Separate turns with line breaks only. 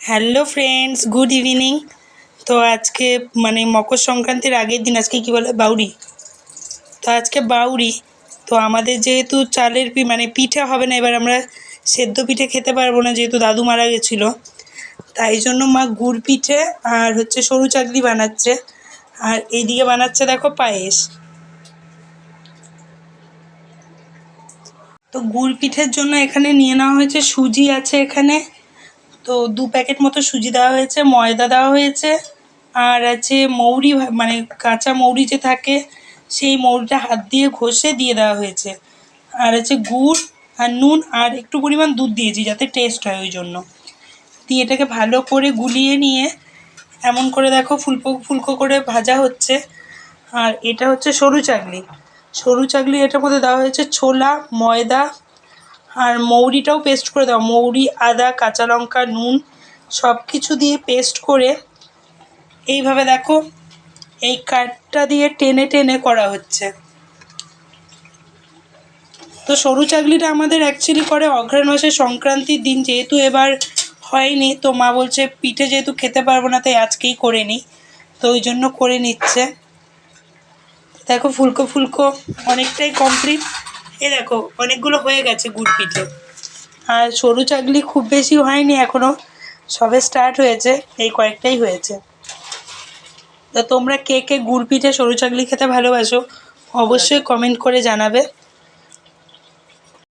Hello friends, good evening. তো আজকে মকর সংক্রান্তির আগের দিন, আজকে কি বলে বাউরি। তো আজকে বাউরি। তো আমাদের যেহেতু চালের পিঠে হবে না, এবার আমরা সেদ্ধ পিঠে খেতে পারবো না যেহেতু দাদু মারা গেছিলো। তাই জন্য মা গুড় পিঠে আর সরু চাকলি বানাচ্ছে, আর এইদিকে বানাচ্ছে দেখো পায়েস। তো গুড় পিঠের জন্য এখানে নিয়ে নেওয়া হয়েছে সুজি আছে এখানে। তো 2 প্যাকেট মতো সুজি দেওয়া হয়েছে, ময়দা দেওয়া হয়েছে, আর আছে মৌরি, কাঁচা মৌরি যে থাকে সেই মৌরিটা হাত দিয়ে ঘষে দিয়ে দেওয়া হয়েছে, আর আছে গুড় আর নুন আর একটু পরিমাণ দুধ দিয়েছি যাতে টেস্ট হয়, ওই জন্য দিয়ে এটাকে ভালো করে গুলিয়ে নিয়ে এমন করে দেখো ফুলকো ফুলকো করে ভাজা হচ্ছে। আর এটা হচ্ছে সরু চাকলি। সরু চাকলি এটার মধ্যে দেওয়া হয়েছে ছোলা, ময়দা আর মৌরিটাও পেস্ট করে দাও, মৌরি, আদা, কাঁচা লঙ্কা, নুন সব কিছু দিয়ে পেস্ট করে এইভাবে দেখো এই কাঠটা দিয়ে টেনে টেনে করা হচ্ছে। তো সরু চাকলিটা আমাদের অ্যাকচুয়ালি করে অঘ্রাণ মাসের সংক্রান্তির দিন, যেহেতু এবার হয়নি তো মা বলছে পিঠে যেহেতু খেতে পারবো না তাই আজকেই করে নিই, তো ওই জন্য করে নিচ্ছে। দেখো ফুলকো ফুলকো অনেকটাই কমপ্লিট। এ দেখো অনেকগুলো হয়ে গেছে গুড় পিঠে। আর সরু চাকলি খুব বেশি হয়নি এখনও, সবে স্টার্ট হয়েছে, এই কয়েকটাই হয়েছে। তো তোমরা কে কে গুড় পিঠে সরু চাকলি খেতে ভালোবাসো অবশ্যই কমেন্ট করে জানাবে।